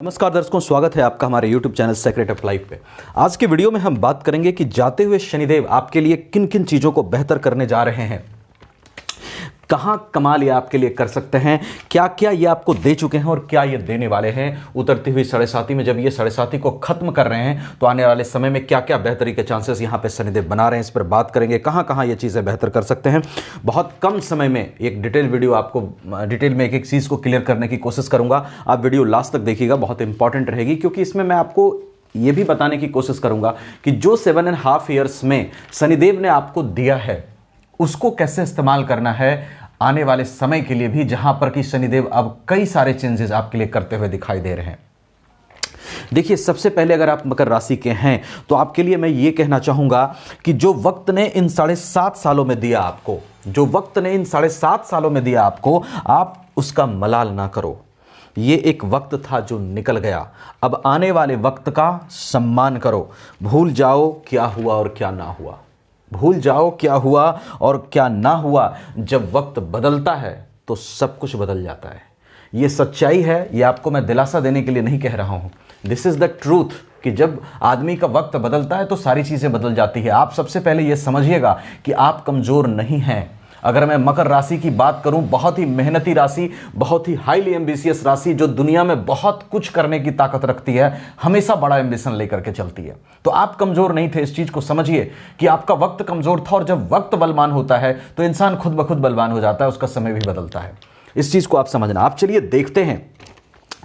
नमस्कार दर्शकों, स्वागत है आपका हमारे YouTube channel secret of life पे। आज के वीडियो में हम बात करेंगे कि जाते हुए शनिदेव आपके लिए किन किन चीज़ों को बेहतर करने जा रहे हैं, कहाँ कमाल ये आपके लिए कर सकते हैं, क्या क्या ये आपको दे चुके हैं और क्या ये देने वाले हैं। उतरती हुई साढ़े साती में जब ये साढ़े साती को खत्म कर रहे हैं तो आने वाले समय में क्या क्या बेहतरी के चांसेस यहाँ पे शनिदेव बना रहे हैं, इस पर बात करेंगे। कहाँ कहाँ ये चीज़ें बेहतर कर सकते हैं। बहुत कम समय में एक डिटेल वीडियो आपको डिटेल में एक एक चीज़ को क्लियर करने की कोशिश करूँगा। आप वीडियो लास्ट तक देखिएगा, बहुत इंपॉर्टेंट रहेगी, क्योंकि इसमें मैं आपको ये भी बताने की कोशिश करूँगा कि जो 7.5 ईयर्स में शनिदेव ने आपको दिया है उसको कैसे इस्तेमाल करना है आने वाले समय के लिए भी, जहां पर कि शनिदेव अब कई सारे चेंजेस आपके लिए करते हुए दिखाई दे रहे हैं। देखिए, सबसे पहले अगर आप मकर राशि के हैं तो आपके लिए मैं ये कहना चाहूंगा कि जो वक्त ने इन 7.5 सालों में दिया आपको, जो वक्त ने इन 7.5 सालों में दिया आपको, आप उसका मलाल ना करो। ये एक वक्त था जो निकल गया, अब आने वाले वक्त का सम्मान करो। भूल जाओ क्या हुआ और क्या ना हुआ, भूल जाओ क्या हुआ और क्या ना हुआ। जब वक्त बदलता है तो सब कुछ बदल जाता है। ये सच्चाई है, ये आपको मैं दिलासा देने के लिए नहीं कह रहा हूँ। दिस इज़ द ट्रूथ कि जब आदमी का वक्त बदलता है तो सारी चीज़ें बदल जाती है। आप सबसे पहले ये समझिएगा कि आप कमज़ोर नहीं हैं। अगर मैं मकर राशि की बात करूं, बहुत ही मेहनती राशि, बहुत ही हाईली एम्बिशियस राशि, जो दुनिया में बहुत कुछ करने की ताकत रखती है, हमेशा बड़ा एम्बिशन लेकर के चलती है। तो आप कमज़ोर नहीं थे, इस चीज़ को समझिए कि आपका वक्त कमज़ोर था, और जब वक्त बलवान होता है तो इंसान खुद ब खुद बलवान हो जाता है, उसका समय भी बदलता है। इस चीज़ को आप समझना। आप चलिए देखते हैं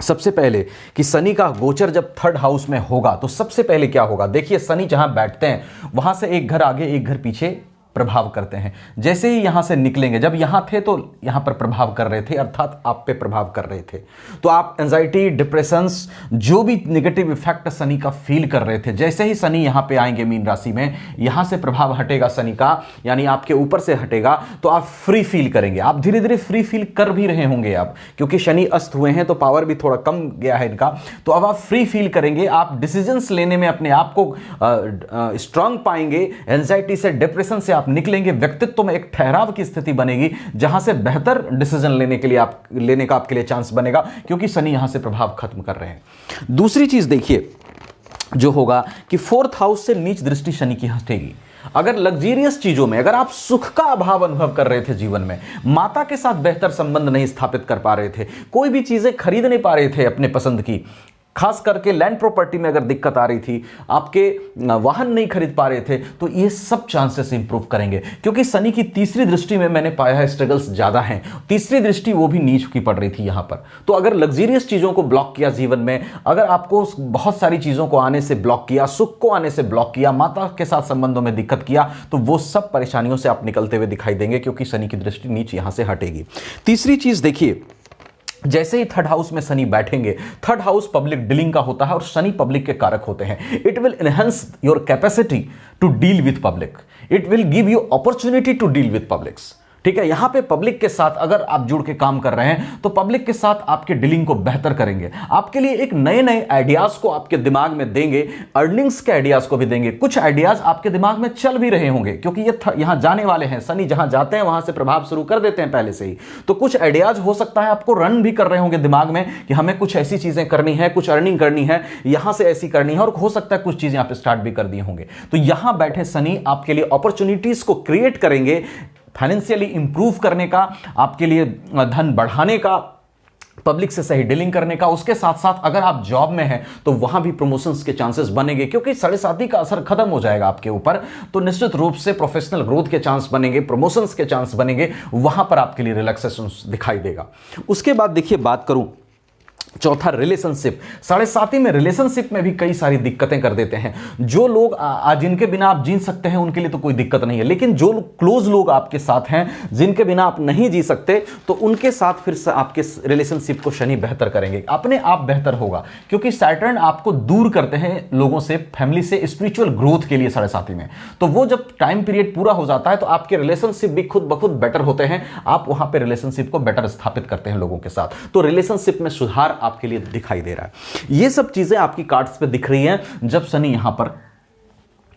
सबसे पहले कि शनि का गोचर जब 3rd हाउस में होगा तो सबसे पहले क्या होगा। देखिए, शनि जहां बैठते हैं वहां से एक घर आगे एक घर पीछे प्रभाव करते हैं। जैसे ही यहां से निकलेंगे, जब यहां थे तो यहां पर प्रभाव कर रहे थे, अर्थात आप पे प्रभाव कर रहे थे, तो आप एंजाइटी, डिप्रेशंस, जो भी नेगेटिव इफेक्ट शनि का फील कर रहे थे, जैसे ही शनि यहां पे आएंगे मीन राशि में, यहां से प्रभाव हटेगा शनि का, यानी आपके ऊपर से हटेगा, तो आप फ्री फील करेंगे। आप धीरे धीरे फ्री फील कर भी रहे होंगे अब, क्योंकि शनि अस्त हुए हैं तो पावर भी थोड़ा कम गया है इनका, तो अब आप फ्री फील करेंगे। आप डिसीजंस लेने में अपने आप को स्ट्रांग पाएंगे। एंजाइटी से, डिप्रेशन से निकलेंगे। व्यक्तित्व में एक ठहराव की स्थिति बनेगी, जहां से बेहतर डिसीजन लेने का आपके लिए चांस बनेगा, क्योंकि शनि यहां से प्रभाव खत्म कर रहे हैं। दूसरी चीज देखिए जो होगा कि 4th हाउस से नीच दृष्टि शनि की हटेगी। अगर लग्जीरियस चीजों में, अगर आप सुख का अभाव अनुभव कर रहे थे जीवन में, माता के साथ बेहतर संबंध नहीं स्थापित कर पा रहे थे, कोई भी चीजें खरीद नहीं पा रहे थे अपने पसंद की, खास करके लैंड प्रॉपर्टी में अगर दिक्कत आ रही थी, आपके वाहन नहीं खरीद पा रहे थे, तो ये सब चांसेस इंप्रूव करेंगे। क्योंकि शनि की तीसरी दृष्टि में मैंने पाया है स्ट्रगल्स ज्यादा हैं। तीसरी दृष्टि वो भी नीच की पड़ रही थी यहां पर। तो अगर लग्जीरियस चीजों को ब्लॉक किया जीवन में, अगर आपको बहुत सारी चीजों को आने से ब्लॉक किया, सुख को आने से ब्लॉक किया, माता के साथ संबंधों में दिक्कत किया, तो वो सब परेशानियों से आप निकलते हुए दिखाई देंगे, क्योंकि शनि की दृष्टि नीच यहां से हटेगी। तीसरी चीज देखिए, जैसे ही 3rd हाउस में शनि बैठेंगे, 3rd हाउस पब्लिक डीलिंग का होता है और शनि पब्लिक के कारक होते हैं। It will enhance your capacity to deal with public, it will give you opportunity to deal with publics. ठीक है, यहां पे पब्लिक के साथ अगर आप जुड़ के काम कर रहे हैं तो पब्लिक के साथ आपके डीलिंग को बेहतर करेंगे, आपके लिए एक नए नए आइडियाज को आपके दिमाग में देंगे, अर्निंग्स के आइडियाज को भी देंगे। कुछ आइडियाज आपके दिमाग में चल भी रहे होंगे, क्योंकि ये यहां जाने वाले हैं। शनि जहां जाते हैं वहां से प्रभाव शुरू कर देते हैं पहले से ही, तो कुछ आइडियाज हो सकता है आपको रन भी कर रहे होंगे दिमाग में कि हमें कुछ ऐसी चीजें करनी है, कुछ अर्निंग करनी है, यहां से ऐसी करनी है, और हो सकता है कुछ चीजें यहां पे स्टार्ट भी कर दिए होंगे। तो यहां बैठे शनि आपके लिए अपॉर्चुनिटीज को क्रिएट करेंगे, फाइनेंशियली इंप्रूव करने का, आपके लिए धन बढ़ाने का, पब्लिक से सही डीलिंग करने का। उसके साथ साथ अगर आप जॉब में हैं तो वहां भी प्रमोशंस के चांसेस बनेंगे, क्योंकि 7.5 का असर खत्म हो जाएगा आपके ऊपर, तो निश्चित रूप से प्रोफेशनल ग्रोथ के चांस बनेंगे, प्रमोशंस के चांस बनेंगे, वहां पर आपके लिए रिलैक्सेशन दिखाई देगा। उसके बाद देखिए, बात करूं चौथा, रिलेशनशिप। 7.5 में रिलेशनशिप में भी कई सारी दिक्कतें कर देते हैं। जो लोग जिनके बिना आप जी सकते हैं उनके लिए तो कोई दिक्कत नहीं है, लेकिन जो क्लोज लोग आपके साथ हैं, जिनके बिना आप नहीं जी सकते, तो उनके साथ फिर से आपके रिलेशनशिप को शनि बेहतर करेंगे, अपने आप बेहतर होगा, क्योंकि सैटर्न आपको दूर करते हैं लोगों से, फैमिली से, स्पिरिचुअल ग्रोथ के लिए 7.5 में। तो वो जब टाइम पीरियड पूरा हो जाता है तो आपके रिलेशनशिप भी खुद ब खुद बेटर होते हैं, आप वहां पर रिलेशनशिप को बेटर स्थापित करते हैं लोगों के साथ, तो रिलेशनशिप में सुधार आपके लिए दिखाई दे रहा है। ये सब चीजें आपकी कार्ड्स पे दिख रही हैं जब शनि यहां पर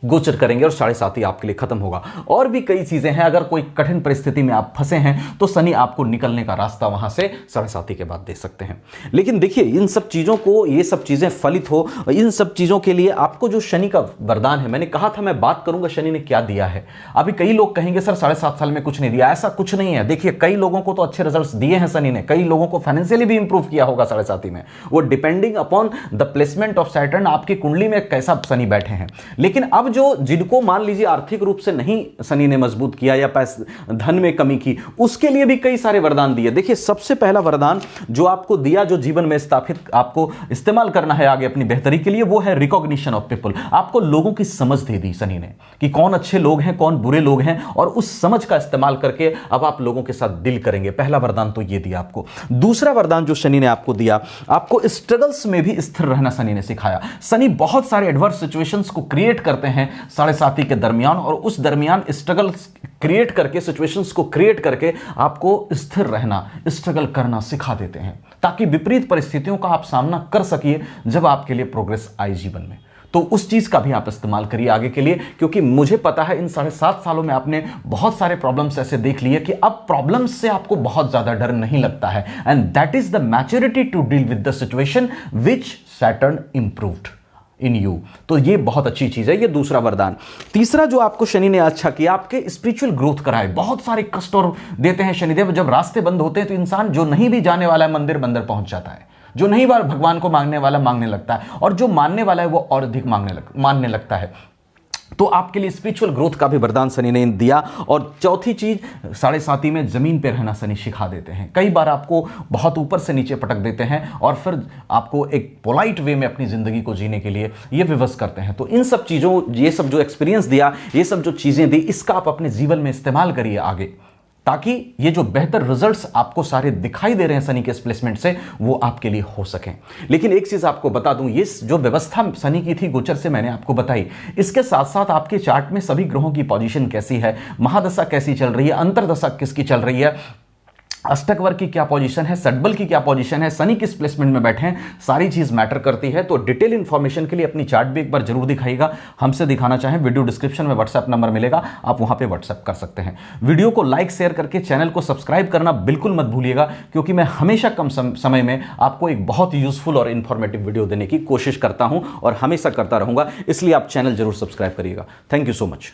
गोचर करेंगे और 7.5 आपके लिए खत्म होगा। और भी कई चीजें हैं, अगर कोई कठिन परिस्थिति में आप फंसे हैं तो शनि आपको निकलने का रास्ता वहां से 7.5 के बाद दे सकते हैं। लेकिन देखिए, इन सब चीजों को, ये सब चीजें फलित हो, इन सब चीजों के लिए आपको जो शनि का वरदान है, मैंने कहा था मैं बात करूंगा शनि ने क्या दिया है। अभी कई लोग कहेंगे सर 7.5 साल में कुछ नहीं दिया, ऐसा कुछ नहीं है। देखिए, कई लोगों को तो अच्छे रिजल्ट्स दिए हैं शनि ने, कई लोगों को फाइनेंशियली भी इंप्रूव किया होगा 7.5 में। वो depending upon the placement of Saturn, आपकी कुंडली में कैसा शनि बैठे हैं। लेकिन अब जो जिनको मान लीजिए आर्थिक रूप से नहीं शनि ने मजबूत किया या धन में कमी की, उसके लिए भी कई सारे वरदान दिए। देखिए, सबसे पहला वरदान जो आपको दिया, जो जीवन में स्थापित आपको इस्तेमाल करना है आगे अपनी बेहतरी के लिए, वो है रिकॉग्निशन ऑफ पीपल। आपको लोगों की समझ दे दी शनि ने कि कौन अच्छे लोग हैं, कौन बुरे लोग हैं, और उस समझ का इस्तेमाल करके अब आप लोगों के साथ डील करेंगे। पहला वरदान तो ये दिया आपको। दूसरा वरदान जो शनि ने आपको दिया, आपको स्ट्रगल्स में भी स्थिर रहना शनि ने सिखाया। शनि बहुत सारे एडवर्स सिचुएशंस को क्रिएट करते हैं 7.5 के दरमियान, और उस दरमियान स्ट्रगल्स क्रिएट करके, सिचुएशंस को क्रिएट करके आपको स्थिर रहना, स्ट्रगल करना सिखा देते हैं, ताकि विपरीत परिस्थितियों का आप सामना कर सकिए जब आपके लिए प्रोग्रेस आए जीवन में। तो उस चीज का भी आप इस्तेमाल करिए आगे के लिए, क्योंकि मुझे पता है इन 7.5 सालों में आपने बहुत सारे प्रॉब्लम्स ऐसे देख लिए कि अब प्रॉब्लम्स से आपको बहुत ज्यादा डर नहीं लगता है। And that is the maturity to deal with the situation which Saturn improved in you. तो ये बहुत अच्छी चीज है, ये दूसरा वरदान। तीसरा जो आपको शनि ने अच्छा किया, आपके स्पिरिचुअल ग्रोथ कराए। बहुत सारे कष्ट और देते हैं शनिदेव, जब रास्ते बंद होते हैं तो इंसान जो नहीं भी जाने वाला है मंदिर पहुंच जाता है, जो नहीं बार भगवान को मांगने वाला मांगने लगता है, और जो मानने वाला है वो और अधिक मानने लगता है। तो आपके लिए स्पिरिचुअल ग्रोथ का भी वरदान शनि ने दिया। और चौथी चीज, 7.5 में जमीन पर रहना शनि सिखा देते हैं। कई बार आपको बहुत ऊपर से नीचे पटक देते हैं और फिर आपको एक पोलाइट वे में अपनी जिंदगी को जीने के लिए ये विवश करते हैं। तो इन सब चीजों, ये सब जो एक्सपीरियंस दिया, ये सब जो चीजें दी, इसका आप अपने जीवन में इस्तेमाल करिए आगे, ताकि ये जो बेहतर रिजल्ट्स आपको सारे दिखाई दे रहे हैं शनि के इस प्लेसमेंट से, वो आपके लिए हो सकें। लेकिन एक चीज आपको बता दूं, ये जो व्यवस्था शनि की थी गोचर से मैंने आपको बताई, इसके साथ साथ आपके चार्ट में सभी ग्रहों की पोजीशन कैसी है, महादशा कैसी चल रही है, अंतरदशा किसकी चल रही है, अष्टक वर्ग की क्या पोजीशन है, सटबल की क्या पोजीशन है, शनि किस प्लेसमेंट में बैठे हैं, सारी चीज मैटर करती है। तो डिटेल इंफॉर्मेशन के लिए अपनी चार्ट भी एक बार जरूर दिखाइएगा। हमसे दिखाना चाहें, वीडियो डिस्क्रिप्शन में व्हाट्सएप नंबर मिलेगा, आप वहां पे व्हाट्सएप कर सकते हैं। वीडियो को लाइक शेयर करके चैनल को सब्सक्राइब करना बिल्कुल मत भूलिएगा, क्योंकि मैं हमेशा कम समय में आपको एक बहुत यूजफुल और इंफॉर्मेटिव वीडियो देने की कोशिश करता हूं और हमेशा करता रहूंगा, इसलिए आप चैनल जरूर सब्सक्राइब करिएगा। Thank you so much.